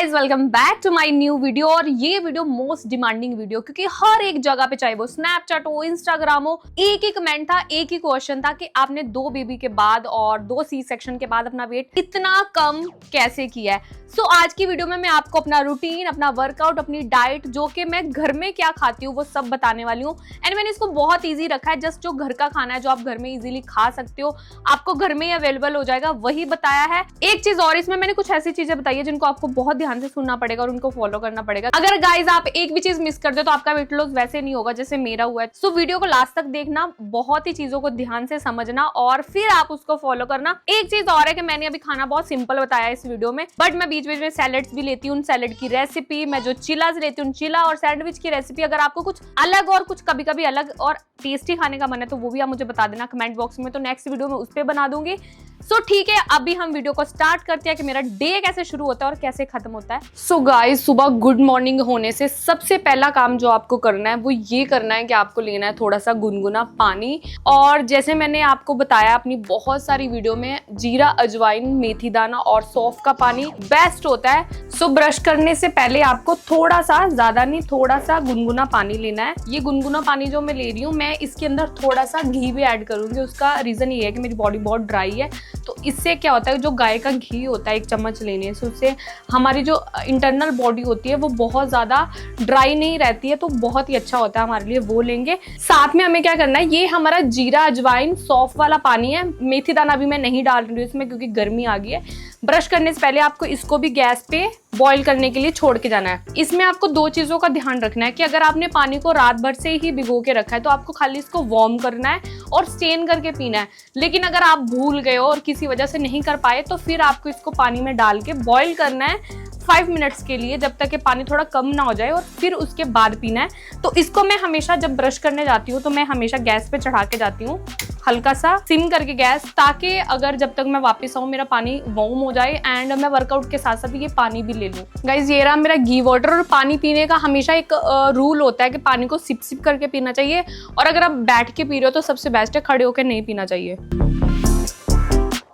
Guys welcome back to my new video. और ये video most demanding video, क्योंकि हर एक जगह पे, चाहे वो स्नैपचैट हो, इंस्टाग्राम हो, एक ही कमेंट था, एक ही क्वेश्चन था कि आपने 2 बेबी के बाद और 2 सी सेक्शन के बाद अपना वेट इतना कम कैसे किया है। सो आज की वीडियो में मैं आपको अपना रूटीन, अपना वर्कआउट, अपनी डाइट, जो कि मैं घर में क्या खाती हूँ वो सब बताने वाली हूँ। एंड मैंने इसको बहुत ईजी रखा है, जस्ट जो घर का खाना है, जो आप घर में इजीली खा सकते हो, आपको घर में ही अवेलेबल हो जाएगा, वही बताया है। एक चीज और, इसमें मैंने कुछ ऐसी चीजें बताई है जिनको आपको बहुत ध्यान से सुनना पड़ेगा और उनको फॉलो करना पड़ेगा। अगर गाइज आप एक भी चीज मिस कर दो तो आपका वेट लॉस वैसे नहीं होगा जैसे मेरा हुआ है। सो वीडियो को लास्ट तक देखना, बहुत ही चीजों को ध्यान से समझना और फिर आप उसको फॉलो करना। एक चीज और है कि मैंने अभी खाना बहुत सिंपल बताया है इस वीडियो में, बट मैं बीच बीच में सैलेड्स भी लेती हूँ, सैलेड की रेसिपी, मैं जो चिलाज लेती हूँ चिला और सैंडविच की रेसिपी। अगर आपको कुछ अलग और कुछ कभी कभी अलग और टेस्टी खाने का मन है तो वो भी आप मुझे बता देना कमेंट बॉक्स में, तो नेक्स्ट वीडियो में उस पर बना दूंगी। सो ठीक है, अभी हम वीडियो को स्टार्ट करते हैं कि मेरा डे कैसे शुरू होता है और कैसे खत्म होता है। सो गाइस, सुबह गुड मॉर्निंग होने से सबसे पहला काम जो आपको करना है वो ये करना है कि आपको लेना है थोड़ा सा गुनगुना पानी। और जैसे मैंने आपको बताया अपनी बहुत सारी वीडियो में, जीरा, अजवाइन, मेथी दाना और सौंफ का पानी बेस्ट होता है। सो ब्रश करने से पहले आपको थोड़ा सा, ज्यादा नहीं, थोड़ा सा गुनगुना पानी लेना है। ये गुनगुना पानी जो मैं ले रही हूँ, मैं इसके अंदर थोड़ा सा घी भी ऐड करूंगी। उसका रीजन ये है कि मेरी बॉडी बहुत ड्राई है, तो इससे क्या होता है, जो गाय का घी होता है 1 चम्मच लेने से उससे हमारी जो इंटरनल बॉडी होती है वो बहुत ज्यादा ड्राई नहीं रहती है, तो बहुत ही अच्छा होता है हमारे लिए, वो लेंगे। साथ में हमें क्या करना है, ये हमारा जीरा, अजवाइन, सौंफ वाला पानी है। मेथी दाना भी मैं नहीं डाल रही हूँ इसमें क्योंकि गर्मी आ गई है। ब्रश करने से पहले आपको इसको भी गैस पे बॉईल करने के लिए छोड़ के जाना है। इसमें आपको 2 चीजों का ध्यान रखना है कि अगर आपने पानी को रात भर से ही भिगो के रखा है तो आपको खाली इसको वार्म करना है और स्टेन करके पीना है। लेकिन अगर आप भूल गए हो और किसी वजह से नहीं कर पाए तो फिर आपको इसको पानी में डाल के बॉईल करना है 5 मिनट्स के लिए, जब तक कि पानी थोड़ा कम ना हो जाए, और फिर उसके बाद पीना है। तो इसको मैं हमेशा जब ब्रश करने जाती हूँ तो मैं हमेशा गैस पे चढ़ा के जाती हूँ, हल्का सा सिम करके गैस, ताकि अगर जब तक मैं वापस आऊँ मेरा पानी वार्म हो जाए एंड मैं वर्कआउट के साथ साथ ये पानी भी ले लूँ। गाइज, ये रहा मेरा घी वाटर। और पानी पीने का हमेशा एक रूल होता है कि पानी को सिप सिप करके पीना चाहिए, और अगर आप बैठ के पी रहे हो तो सबसे बेस्ट है खड़े होकर नहीं पीना चाहिए।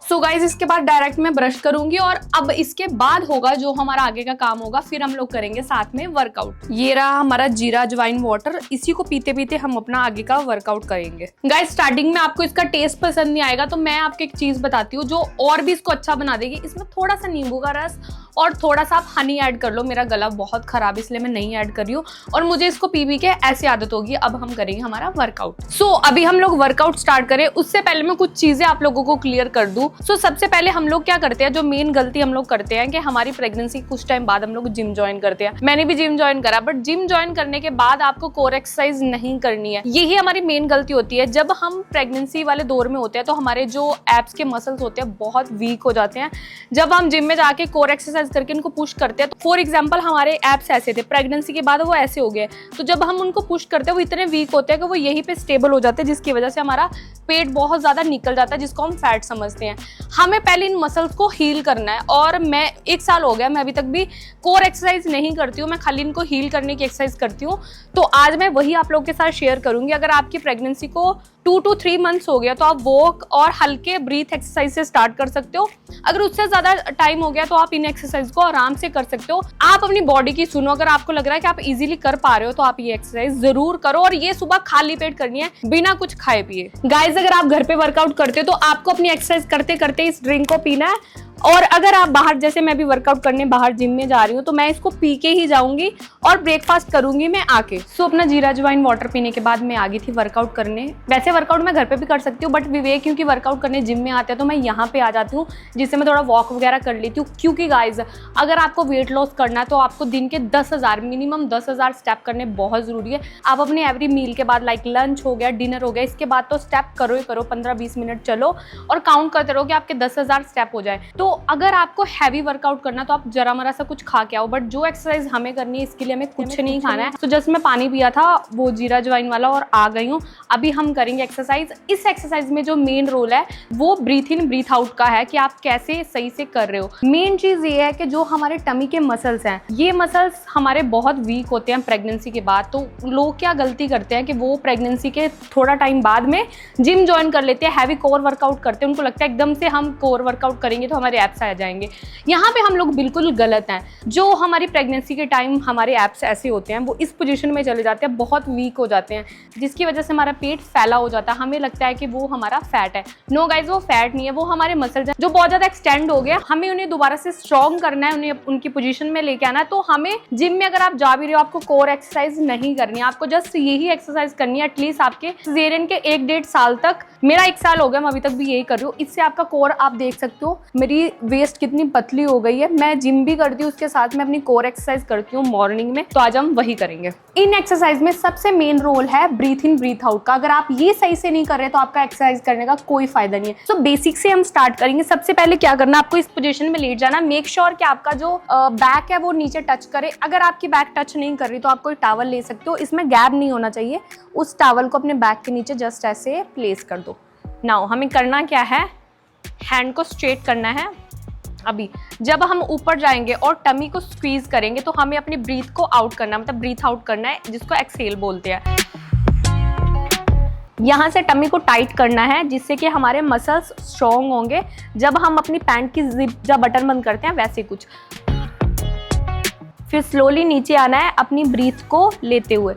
सो गाइज, इसके बाद डायरेक्ट मैं ब्रश करूंगी और अब इसके बाद होगा जो हमारा आगे का काम होगा, फिर हम लोग करेंगे साथ में वर्कआउट। ये रहा हमारा जीरा अजवाइन वाटर, इसी को पीते पीते हम अपना आगे का वर्कआउट करेंगे। गाइज, स्टार्टिंग में आपको इसका टेस्ट पसंद नहीं आएगा तो मैं आपको एक चीज बताती हूँ जो और भी इसको अच्छा बना देगी। इसमें थोड़ा सा नींबू का रस और थोड़ा सा आप हनी ऐड कर लो। मेरा गला बहुत खराब है इसलिए मैं नहीं ऐड कर रही हूँ, और मुझे इसको पी पी के ऐसी आदत होगी। अब हम करेंगे हमारा वर्कआउट। सो अभी हम लोग वर्कआउट स्टार्ट करें उससे पहले मैं कुछ चीजें आप लोगों को क्लियर कर दूं। सो सबसे पहले हम लोग क्या करते हैं, जो मेन गलती हम लोग करते हैं कि हमारी प्रेगनेंसी कुछ टाइम बाद हम लोग जिम ज्वाइन करते हैं। मैंने भी जिम ज्वाइन करा, बट जिम ज्वाइन करने के बाद आपको कोर एक्सरसाइज नहीं करनी है। यही हमारी मेन गलती होती है। जब हम प्रेगनेंसी वाले दौर में होते हैं तो हमारे जो एब्स के मसल्स होते हैं बहुत वीक हो जाते हैं। जब हम जिम में जाके कोर एक्सरसाइज करके उनको पुश करते हैं, तो फॉर एग्जाम्पल हमारे एब्स ऐसे थे, प्रेगनेंसी के बाद वो ऐसे हो गए, तो जब हम उनको पुश करते हैं वो इतने वीक होते हैं कि वो यहीं पे स्टेबल हो जाते हैं, जिसकी वजह से हमारा पेट बहुत ज्यादा निकल जाता है, जिसको हम फैट समझते हैं। हमें पहले इन मसल्स को हील करना है, और मैं 1 साल हो गया, मैं अभी तक भी कोर एक्सरसाइज नहीं करती हूँ, मैं खाली इनको हील करने की एक्सरसाइज करती हूँ। तो आज मैं वही आप लोगों के साथ शेयर करूंगी। अगर आपकी प्रेगनेंसी को 2 to 3 मंथ्स हो गया तो आप वॉक और हल्के ब्रीथ एक्सरसाइज से स्टार्ट कर सकते हो। अगर उससे ज्यादा टाइम हो गया तो आप इन एक्सरसाइज को आराम से कर सकते हो। आप अपनी बॉडी की सुनो, अगर आपको लग रहा है कि आप इजीली कर पा रहे हो तो आप ये एक्सरसाइज जरूर करो, और ये सुबह खाली पेट करनी है, बिना कुछ खाए पिए। गाइज, अगर आप घर पे वर्कआउट करते हो तो आपको अपनी एक्सरसाइज करते करते इस ड्रिंक को पीना है। और अगर आप बाहर, जैसे मैं भी वर्कआउट करने बाहर जिम में जा रही हूँ, तो मैं इसको पी के ही जाऊंगी और ब्रेकफास्ट करूंगी मैं आके। सो अपना जीरा अजवाइन वाटर पीने के बाद मैं आ गई थी वर्कआउट करने। वैसे वर्कआउट मैं घर पे भी कर सकती हूँ, बट विवेक क्योंकि वर्कआउट करने जिम में आते हैं तो मैं यहाँ पे आ जाती हूँ, जिससे मैं थोड़ा वॉक वगैरह कर लेती हूँ। क्योंकि गाइज, अगर आपको वेट लॉस करना है तो आपको दिन के 10,000, मिनिमम 10,000 स्टेप करने बहुत जरूरी है। आप अपने एवरी मील के बाद, लाइक लंच हो गया, डिनर हो गया, इसके बाद तो स्टेप करो ही करो, 15-20 मिनट चलो और काउंट करते रहो कि आपके 10,000 स्टेप हो जाए। तो अगर आपको हैवी वर्कआउट करना तो आप जरा मरा सा कुछ खा के आओ, बट जो एक्सरसाइज हमें करनी है इसके लिए हमें कुछ नहीं खाना है। तो जस्ट मैं पानी पिया था वो जीरा अजवाइन वाला और आ गई हूँ। अभी हम करेंगे एक्सरसाइज। इस एक्सरसाइज में जो मेन रोल है वो ब्रीथ इन ब्रीथ आउट का है, कि आप कैसे सही से कर रहे हो। मेन चीज ये है कि जो हमारे टमी के मसल्स हैं, ये मसल्स हमारे बहुत वीक होते हैं प्रेगनेंसी के बाद। तो लोग क्या गलती करते हैं कि वो प्रेगनेंसी के थोड़ा टाइम बाद में जिम ज्वाइन कर लेते हैं, हैवी कोर वर्कआउट करते हैं। उनको लगता है एकदम से हम कोर वर्कआउट करेंगे तो हमारे वाले ऐप्स आ जाएंगे। यहाँ पे हम लोग बिल्कुल गलत हैं। जो हमारी प्रेगनेंसी के टाइम हमारे ऐप्स ऐसे होते हैं, वो इस पोजीशन में चले जाते हैं, बहुत वीक हो जाते हैं, जिसकी वजह से हमारा पेट फैला हो जाता है। हमें लगता है कि वो हमारा फैट है। नो गाइज, वो फैट नहीं है, वो हमारे मसल्स हैं जो बहुत ज़्यादा एक्सटेंड हो गए। हमें उन्हें दोबारा से स्ट्रॉन्ग करना है, उन्हें उनकी पोजीशन में लेके आना है। तो हमें जिम में अगर आप जा भी रहे हो, आपको कोर एक्सरसाइज नहीं करनी है, आपको जस्ट यही एक्सरसाइज करनी है। एटलीस्ट आपके सिजेरियन के 1-1.5 साल तक, मेरा 1 साल हो गया, मैं अभी तक भी यही कर रही हूँ। इससे आपका कोर आप देख सकते हो मेरी वेस्ट कितनी पतली हो गई है। मैं जिम भी करती हूँ, उसके साथ में अपनी कोर एक्सरसाइज करती हूँ मॉर्निंग में। तो आज हम वही करेंगे। इन एक्सरसाइज में सबसे मेन रोल है ब्रीथ इन ब्रीथ आउट का। अगर आप ये सही से नहीं कर रहे तो आपका एक्सरसाइज करने का कोई फायदा नहीं है। तो बेसिक से हम स्टार्ट करेंगे। सबसे पहले क्या करना, आपको इस पोजीशन में लेट जाना। मेक श्योर कि आपका जो बैक है वो नीचे टच करे। अगर आपकी बैक टच नहीं कर रही तो आप कोई टॉवल ले सकते हो, इसमें गैप नहीं होना चाहिए। उस टॉवल को अपने बैक के नीचे जस्ट ऐसे प्लेस कर दो। नाउ हमें करना क्या है, हैंड को स्ट्रेट करना है। अभी जब हम ऊपर जाएंगे और टमी को स्क्वीज करेंगे तो हमें अपनी ब्रीथ को आउट करना, मतलब ब्रीथ आउट करना है, जिसको एक्सहेल बोलते हैं। यहाँ से टमी को टाइट करना है, जिससे कि हमारे मसल्स स्ट्रॉन्ग होंगे। जब हम अपनी पैंट की जिप जब बटन बंद करते हैं वैसे कुछ। फिर स्लोली नीचे आना है अपनी ब्रीथ को लेते हुए।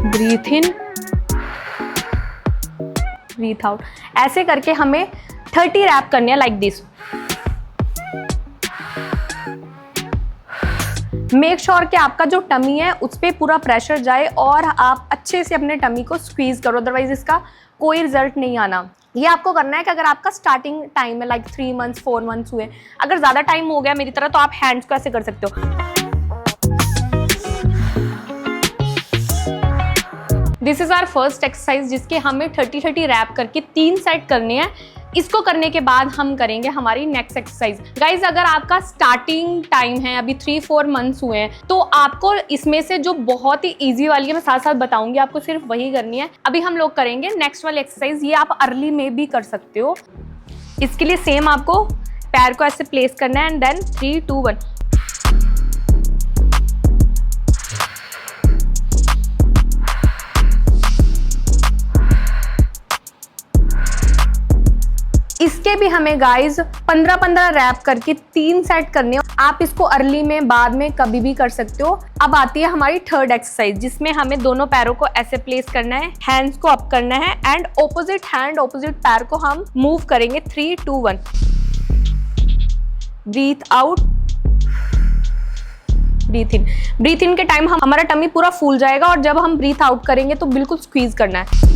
ब्रीथ इन, ब्रीथ आउट। ऐसे करके हमें 30 रैप करने हैं, लाइक दिस। मेक श्योर कि आपका जो टमी है उस पर पूरा प्रेशर जाए और आप अच्छे से अपने टमी को स्क्वीज करो, अदरवाइज इसका कोई रिजल्ट नहीं आना। ये आपको करना है कि अगर आपका स्टार्टिंग टाइम है लाइक 3 मंथ्स 4 मंथ्स हुए, अगर ज़्यादा टाइम हो गया मेरी तरह, तो आप हैंड्स को ऐसे कर सकते हो। This is our first exercise, जिसके हमें 30 रैप करके 3 सेट करने हैं। इसको करने के बाद हम करेंगे हमारी नेक्स्ट एक्सरसाइज। गाइज, अगर आपका स्टार्टिंग टाइम है, अभी 3-4 मंथ्स हुए हैं, तो आपको इसमें से जो बहुत ही इजी वाली है, मैं साथ साथ बताऊंगी, आपको सिर्फ वही करनी है। अभी हम लोग करेंगे नेक्स्ट वाली एक्सरसाइज। ये आप अर्ली में भी कर सकते हो। इसके लिए सेम आपको पैर को ऐसे प्लेस करना है एंड देन 3, 2, 1। इसके भी हमें गाइज 15-15 रैप करके 3 सेट करने हैं। आप इसको अर्ली में, बाद में, कभी भी कर सकते हो। अब आती है हमारी थर्ड एक्सरसाइज, जिसमें हमें दोनों पैरों को ऐसे प्लेस करना है, हैंड्स को अप करना है एंड ऑपोजिट हैंड ऑपोजिट पैर को हम मूव करेंगे। 3, 2, 1। ब्रीथ आउट, ब्रीथ इन। ब्रीथ इन के टाइम हमारा टमी पूरा फूल जाएगा और जब हम ब्रीथ आउट करेंगे तो बिल्कुल स्क्वीज करना है।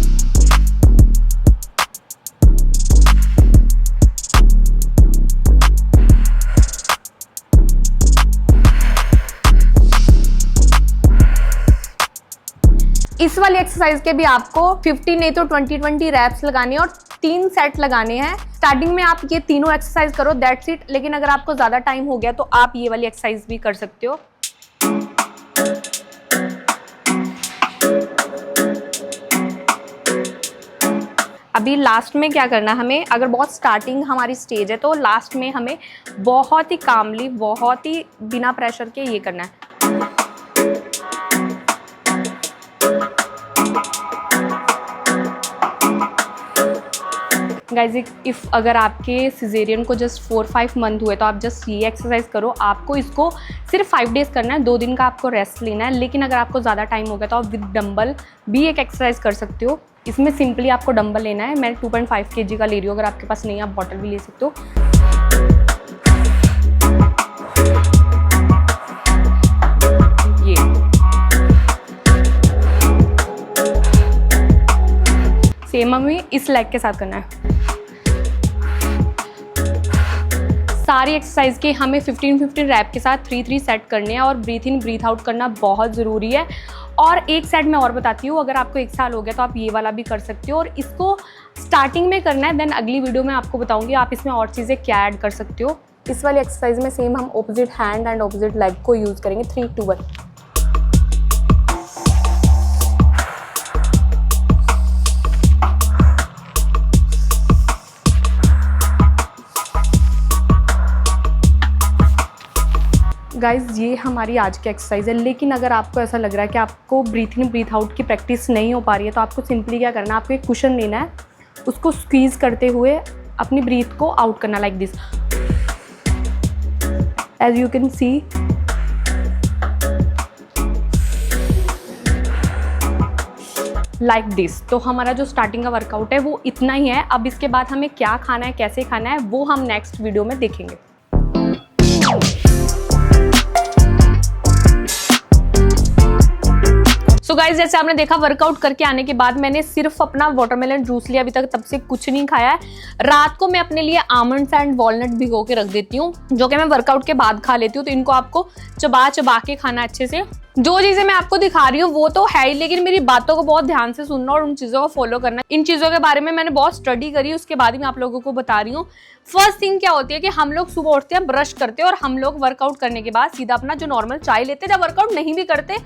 इस वाली एक्सरसाइज के भी आपको 50 नहीं तो 20 रैप्स लगाने हैं और 3 सेट लगाने हैं। स्टार्टिंग में आप ये तीनों एक्सरसाइज करो, दैट्स इट। लेकिन अगर आपको ज़्यादा टाइम हो गया तो आप ये वाली एक्सरसाइज भी कर सकते हो। अभी लास्ट में क्या करना है हमें, अगर बहुत स्टार्टिंग हमारी स्टेज है तो लास्ट में हमें बहुत ही कामली, बहुत ही बिना प्रेशर के ये करना है। गाइज, इफ़ अगर आपके सिजेरियन को जस्ट 4-5 मंथ हुए तो आप जस्ट ये एक्सरसाइज करो। आपको इसको सिर्फ 5 डेज करना है, 2 दिन का आपको रेस्ट लेना है। लेकिन अगर आपको ज़्यादा टाइम हो गया तो आप विद डंबल भी एक एक्सरसाइज कर सकते हो। इसमें सिंपली आपको डंबल लेना है। मैं 2.5 kg का ले रही हूँ, अगर आपके पास नहीं है आप बॉटल भी ले सकते हो। सेम हमें इस लेग के साथ करना है। सारी एक्सरसाइज के हमें 15-15 रैप के साथ 3-3 सेट करने हैं और ब्रीथ इन ब्रीथ आउट करना बहुत ज़रूरी है। और एक सेट मैं और बताती हूँ, अगर आपको 1 साल हो गया तो आप ये वाला भी कर सकते हो और इसको स्टार्टिंग में करना है। देन अगली वीडियो में आपको बताऊँगी आप इसमें और चीज़ें क्या ऐड कर सकते हो। इस वाली एक्सरसाइज में सेम हम opposite hand and opposite leg को यूज़ करेंगे। 3, 2, 1। गाइज ये हमारी आज की एक्सरसाइज है, लेकिन अगर आपको ऐसा लग रहा है कि आपको ब्रीथ इन ब्रीथ आउट की प्रैक्टिस नहीं हो पा रही है तो आपको सिंपली क्या करना है, आपको एक कुशन लेना है, उसको स्क्वीज करते हुए अपनी ब्रीथ को आउट करना like this, as you can see. Like this. तो हमारा जो स्टार्टिंग का वर्कआउट है वो इतना ही है। अब इसके बाद हमें क्या खाना है, कैसे खाना है, वो हम नेक्स्ट वीडियो में देखेंगे। सो गाइज, जैसे आपने देखा वर्कआउट करके आने के बाद मैंने सिर्फ अपना वाटरमेलन जूस लिया, अभी तक तब से कुछ नहीं खाया है। रात को मैं अपने लिए आमंड्स एंड वॉलनट भिगो के रख देती हूँ, जो कि मैं वर्कआउट के बाद खा लेती हूँ। तो इनको आपको चबा चबा के खाना अच्छे से। जो चीजें मैं आपको दिखा रही हूँ वो तो है ही, लेकिन मेरी बातों को बहुत ध्यान से सुनना और उन चीजों को फॉलो करना। इन चीजों के बारे में मैंने बहुत स्टडी करी, उसके बाद ही मैं आप लोगों को बता रही हूँ। फर्स्ट थिंग क्या होती है कि हम लोग सुबह उठते हैं, ब्रश करते हैं और हम लोग वर्कआउट करने के बाद सीधा अपना जो नॉर्मल चाय लेते हैं। जब वर्कआउट नहीं भी करते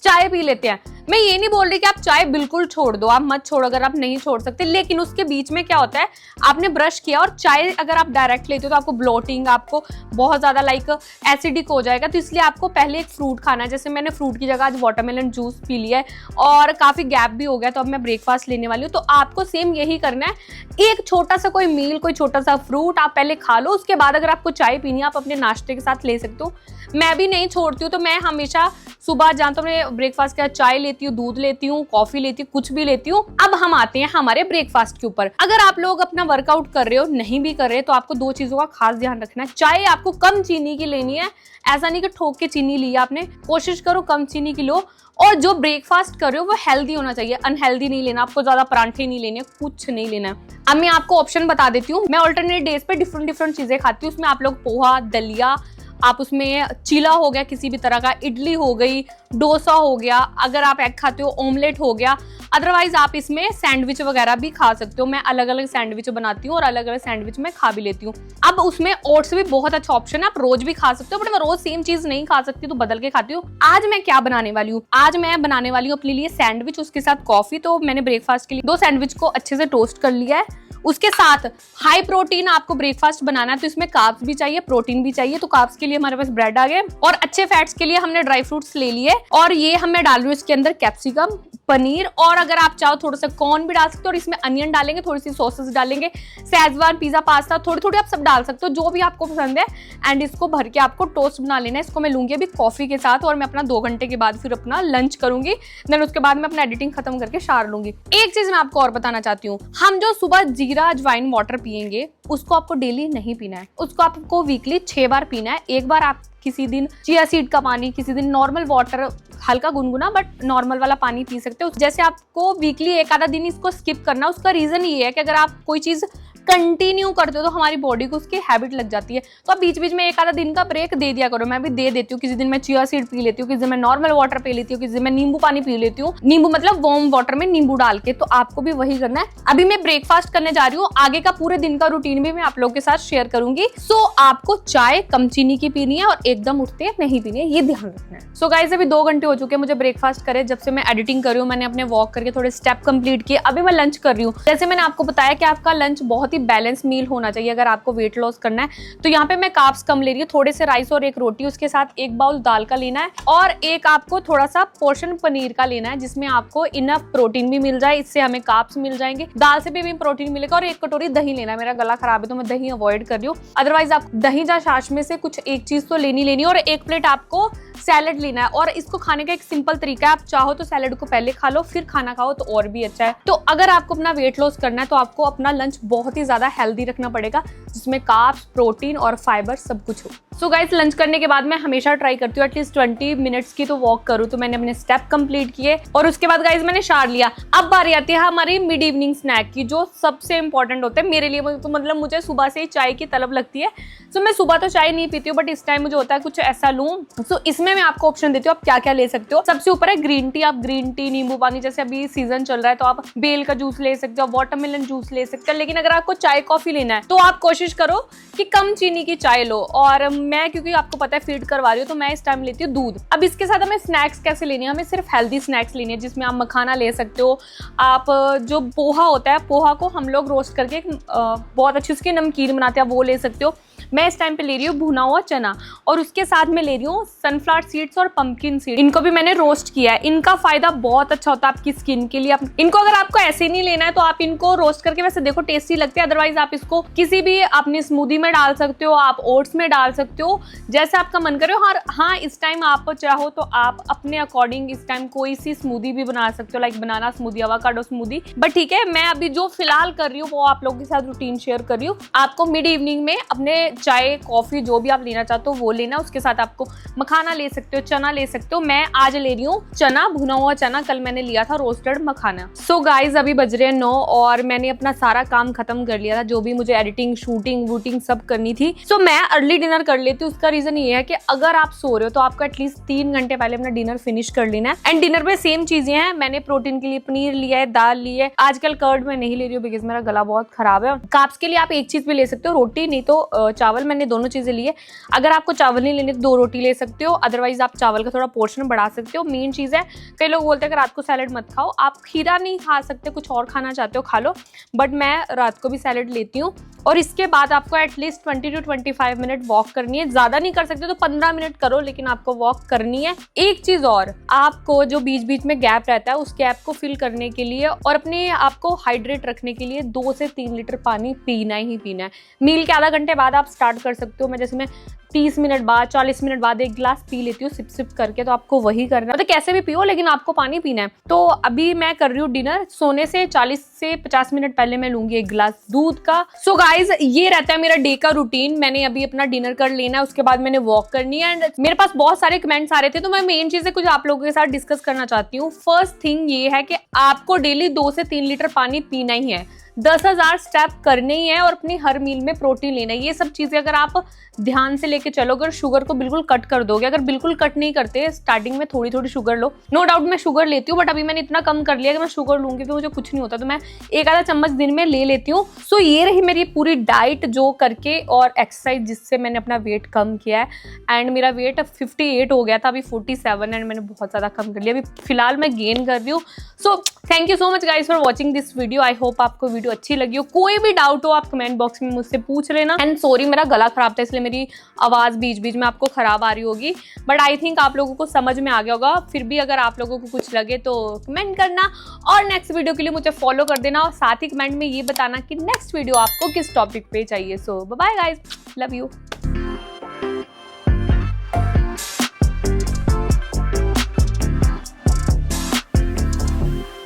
चाय पी लेते हैं। मैं ये नहीं बोल रही कि आप चाय बिल्कुल छोड़ दो, आप मत छोड़ो अगर आप नहीं छोड़ सकते, लेकिन उसके बीच में क्या होता है, आपने ब्रश किया और चाय अगर आप डायरेक्ट लेते हो तो आपको ब्लोटिंग, आपको बहुत ज्यादा लाइक एसिडिक हो जाएगा। तो इसलिए आपको पहले एक फ्रूट खाना है। जैसे मैंने फ्रूट की जगह आज वाटरमेलन जूस पी लिया है और काफी गैप भी हो गया, तो अब मैं ब्रेकफास्ट लेने वाली हूँ। तो आपको सेम यही करना है। एक छोटा सा कोई मील, कोई छोटा सा फ्रूट आप पहले खा लो, उसके बाद अगर आपको चाय पीनी है आप अपने नाश्ते के साथ ले सकते हो। मैं भी नहीं छोड़ती हूँ, तो मैं हमेशा सुबह जहाँ तो मैं ब्रेकफास्ट के चाय लेती हूँ, दूध लेती हूँ, कॉफी लेती हूँ, कुछ भी लेती हूँ। अब हम आते हैं हमारे ब्रेकफास्ट के ऊपर। अगर आप लोग अपना वर्कआउट कर रहे हो, नहीं भी कर रहे तो आपको दो चीजों का खास ध्यान रखना है। चाय आपको कम चीनी की लेनी है, ऐसा नहीं कि ठोक के चीनी ली आपने, कोशिश करो कम चीनी की लो। और जो ब्रेकफास्ट कर रहे हो वो हेल्दी होना चाहिए, अनहेल्दी नहीं लेना, आपको ज्यादा परांठे नहीं लेने, कुछ नहीं लेना है। अब मैं आपको ऑप्शन बता देती हूँ। मैं ऑल्टरनेट डेज पे डिफरेंट चीजें खाती हूँ। उसमें आप लोग पोहा, दलिया, आप उसमें चीला हो गया किसी भी तरह का, इडली हो गई, डोसा हो गया, अगर आप एग खाते हो ऑमलेट हो गया। अदरवाइज आप इसमें सैंडविच वगैरह भी खा सकते हो। मैं अलग अलग सैंडविच बनाती हूँ और अलग अलग सैंडविच मैं खा भी लेती हूँ। अब उसमें ओट्स भी बहुत अच्छा ऑप्शन है, आप रोज भी खा सकते हो, बट मैं रोज सेम चीज नहीं खा सकती तो बदल के खाती हूँ। आज मैं क्या बनाने वाली हूँ, आज मैं बनाने वाली हूँ अपने लिए सैंडविच, उसके साथ कॉफी। तो मैंने ब्रेकफास्ट के लिए 2 सैंडविच को अच्छे से टोस्ट कर लिया है। उसके साथ हाई प्रोटीन आपको ब्रेकफास्ट बनाना है, तो इसमें कार्ब्स भी चाहिए, प्रोटीन भी चाहिए। तो कार्ब्स के लिए हमारे पास ब्रेड आ गए और अच्छे फैट्स के लिए हमने ड्राई फ्रूट्स ले लिए। और ये हमें डाल रही हूँ इसके अंदर कैप्सिकम, पनीर, और अगर आप चाहो थोड़ा सा कॉर्न भी डाल सकते हो और इसमें अनियन डालेंगे, थोड़ी सी सॉसेस डालेंगे, शेजवान, पिज्जा, पास्ता, थोड़ी आप सब डाल सकते हो, जो भी आपको पसंद है। एंड इसको भर के आपको टोस्ट बना लेना है। इसको मैं लूंगी अभी कॉफी के साथ और मैं अपना 2 घंटे के बाद फिर अपना लंच करूंगी। देन उसके बाद मैं अपना एडिटिंग खत्म करके शार लूंगी। एक चीज मैं आपको और बताना चाहती हूँ, हम जो सुबह जीरा अजवाइन वाटर पियेंगे उसको आपको डेली नहीं पीना है, उसको आपको वीकली 6 बार पीना है। एक बार आप किसी दिन चिया सीड का पानी, किसी दिन नॉर्मल वाटर, हल्का गुनगुना बट नॉर्मल वाला पानी पी सकते हो। जैसे आपको वीकली एक आधा दिन इसको स्किप करना, उसका रीजन ये है कि अगर आप कोई चीज कंटिन्यू करते हो तो हमारी बॉडी को उसकी हैबिट लग जाती है। तो आप बीच बीच में एक आधा दिन का ब्रेक दे दिया करो। मैं भी दे देती हूँ, किसी दिन मैं चिया सीड पी लेती हूँ, किसी दिन मैं नॉर्मल वाटर पी लेती हूँ, किसी दिन मैं नींबू पानी पी लेती हूँ। नींबू मतलब वार्म वाटर में नींबू डाल के। तो आपको भी वही करना है। अभी मैं ब्रेकफास्ट करने जा रही हूँ, आगे का पूरे दिन का रूटीन भी मैं आप लोगों के साथ शेयर करूंगी। सो आपको चाय कम चीनी की पीनी है और एकदम उठते नहीं पीनी है, ये ध्यान रखना है। सो गाइस, अभी 2 घंटे हो चुके हैं मुझे ब्रेकफास्ट करे, जब से मैं एडिटिंग कर रही हूँ। मैंने अपने वॉक करके थोड़े स्टेप कंप्लीट किए, अभी मैं लंच कर रही हूँ। जैसे मैंने आपको बताया कि आपका लंच बहुत ही बैलेंस मील होना चाहिए अगर आपको वेट लॉस करना है। तो यहाँ पे मैं कार्ब्स कम ले रही हूँ, थोड़े से राइस और एक रोटी, उसके साथ 1 बाउल दाल का लेना है और एक आपको थोड़ा सा पोर्शन पनीर का लेना है, जिसमें आपको इनफ प्रोटीन भी मिल जाए, इससे हमें कार्ब्स मिल जाएंगे, दाल से भी प्रोटीन मिलेगा। और 1 कटोरी दही लेना है। मेरा गला खराब है तो मैं दही अवॉइड कर रही हूँ, अदरवाइज आप दही या छाछ में से कुछ एक चीज तो लेनी और 1 प्लेट आपको सैलेड लेना है। और इसको खाने का एक सिंपल तरीका है, आप चाहो तो सैलेड को पहले खा लो फिर खाना खाओ तो और भी अच्छा है। तो अगर आपको अपना वेट लॉस करना है तो आपको अपना लंच बहुत ही ज्यादा हेल्दी रखना पड़ेगा, जिसमें कार्ब्स, प्रोटीन और फाइबर सब कुछ हो। सो गाइस, लंच करने के बाद मैं हमेशा ट्राई करती हूँ एटलीस्ट 20 मिनट्स की तो वॉक करूँ। तो मैंने अपने स्टेप कंप्लीट किए और उसके बाद गाइस मैंने शार लिया। अब बारी आती है हमारी मिड इवनिंग स्नैक की, जो सबसे इंपॉर्टेंट होता है मेरे लिए। तो मतलब मुझे सुबह से ही चाय की तलब लगती है। सो मैं सुबह तो चाय नहीं पीती हूँ, बट इस टाइम मुझे होता है कुछ ऐसा लूँ। सो इसमें मैं आपको ऑप्शन देती हूँ आप क्या क्या ले सकते हो। सबसे ऊपर है ग्रीन टी। आप ग्रीन टी, नींबू पानी, जैसे अभी सीजन चल रहा है तो आप बेल का जूस ले सकते हो, वाटरमेलन जूस ले सकते हो। लेकिन अगर आपको चाय कॉफी लेना है तो आप कोशिश करो कि कम चीनी की चाय लो। और मैं, क्योंकि आपको पता है फीड करवा रही हूँ, तो मैं इस टाइम लेती हूँ दूध। अब इसके साथ हमें स्नैक्स कैसे लेनी है, हमें सिर्फ हेल्दी स्नैक्स लेनी है, जिसमें आप मखाना ले सकते हो। आप जो पोहा होता है, पोहा को हम लोग रोस्ट करके बहुत अच्छी उसकी नमकीन बनाते हैं, वो ले सकते हो। मैं इस टाइम पे ले रही हूँ भुना हुआ चना और उसके साथ में ले रही हूँ सनफ्लावर सीड्स और पंपकिन सीड। इनको भी मैंने रोस्ट किया है। इनका फायदा बहुत अच्छा होता है आपकी स्किन के लिए। इनको अगर आपको ऐसे नहीं लेना है तो आप इनको रोस्ट करके, वैसे देखो टेस्टी लगते हैं, अदरवाइज आप इसको किसी भी अपनी स्मूदी में डाल सकते हो, आप ओट्स में डाल सकते हो, जैसे आपका मन करे। और हाँ, इस टाइम आप चाहो तो आप अपने अकॉर्डिंग इस टाइम कोई सी स्मूदी भी बना सकते हो, like banana smoothie, avocado smoothie. But ठीक है, मैं अभी जो फिलहाल कर रही हूँ वो आप लोगों के साथ रूटीन शेयर कर रही हूँ। आपको मिड इवनिंग में अपने चाय कॉफी जो भी आप लेना चाहते हो वो लेना, उसके साथ आपको मखाना ले सकते हो, चना ले सकते हो। मैं आज ले रही हूँ चना, भुना हुआ चना। कल मैंने लिया था रोस्टेड मखाना। सो गाइज अभी बज रहे हैं 9 और मैंने अपना सारा काम खत्म कर लिया था, जो भी मुझे एडिटिंग, शूटिंग वूटिंग सब करनी थी। सो मैं अर्ली डिनर कर लेती हूँ। उसका रीजन ये है कि अगर आप सो रहे हो तो आपको एटलीस्ट 3 घंटे पहले अपना डिनर फिनिश कर लेना है। एंड डिनर में सेम चीजें हैं। मैंने प्रोटीन के लिए पनीर लिया है, दाल ली है। आजकल कर्ड मैं नहीं ले रही हूँ बिकॉज मेरा गला बहुत खराब है। कार्ब्स के लिए आप एक चीज भी ले सकते हो, रोटी नहीं तो चावल। मैंने दोनों चीजें ली है। अगर आपको चावल नहीं लेने तो 2 रोटी ले सकते हो, अदरवाइज आप चावल का थोड़ा पोर्शन बढ़ा सकते हो। मेन चीज है, कई लोग बोलते हैं कि रात को सैलेड मत खाओ। आप खीरा नहीं खा सकते, कुछ और खाना चाहते हो खा लो, बट मैं रात को भी सैलेड लेती हूँ। और इसके बाद आपको एटलीस्ट 20 to 25 मिनट वॉक करनी है। ज्यादा नहीं कर सकते तो 15 मिनट करो, लेकिन आपको वॉक करनी है। एक चीज और, आपको जो बीच बीच में गैप रहता है उस गैप को फिल करने के लिए और अपने आप को हाइड्रेट रखने के लिए 2 से 3 लीटर पानी पीना ही पीना है। मील के आधा घंटे बाद आप स्टार्ट कर सकते हो। मैं 30 मिनट बाद, 40 मिनट बाद 1 गिलास पी लेती हूँ सिप सिप करके। तो आपको वही करना है, मतलब कैसे भी पियो लेकिन आपको पानी पीना है। तो अभी मैं कर रही हूँ डिनर। सोने से 40 से 50 मिनट पहले मैं लूंगी 1 गिलास दूध का। सो गाइज ये रहता है मेरा डे का रूटीन। मैंने अभी अपना डिनर कर लेना है, उसके बाद मैंने वॉक करनी है। एंड मेरे पास बहुत सारे कमेंट्स आ रहे थे तो मैं मेन चीजें कुछ आप लोगों के साथ डिस्कस करना चाहती हूँ। फर्स्ट थिंग ये है कि आपको डेली 2 से 3 लीटर पानी पीना ही है, 10,000 स्टेप करने ही है और अपनी हर मील में प्रोटीन लेना है। ये सब चीजें अगर आप ध्यान से लेके चलोगे और शुगर को बिल्कुल कट कर दोगे, अगर बिल्कुल कट नहीं करते, स्टार्टिंग में थोड़ी थोड़ी शुगर लो। नो डाउट मैं शुगर लेती हूँ, बट अभी मैंने इतना कम कर लिया कि मैं शुगर लूंगी तो मुझे कुछ नहीं होता, तो मैं 1 आधा चम्मच दिन में ले लेती हूँ। सो ये रही मेरी पूरी डाइट जो करके और एक्सरसाइज जिससे मैंने अपना वेट कम किया है। एंड मेरा वेट 58 हो गया था, अभी 47 एंड मैंने बहुत ज्यादा कम कर लिया। अभी फिलहाल मैं गेन कर रही हूँ। So thank you so much guys for watching this video. I hope आपको वीडियो अच्छी लगी हो। कोई भी डाउट हो आप कमेंट बॉक्स में मुझसे पूछ लेना। एंड सॉरी मेरा गला खराब था इसलिए मेरी आवाज बीच बीच में आपको खराब आ रही होगी, बट आई थिंक आप लोगों को समझ में आ गया होगा। फिर भी अगर आप लोगों को कुछ लगे तो कमेंट करना और नेक्स्ट वीडियो के लिए मुझे फॉलो कर देना और साथ ही कमेंट में ये बताना कि नेक्स्ट वीडियो आपको किस टॉपिक पे चाहिए। सो बाय गाइज, लव यू।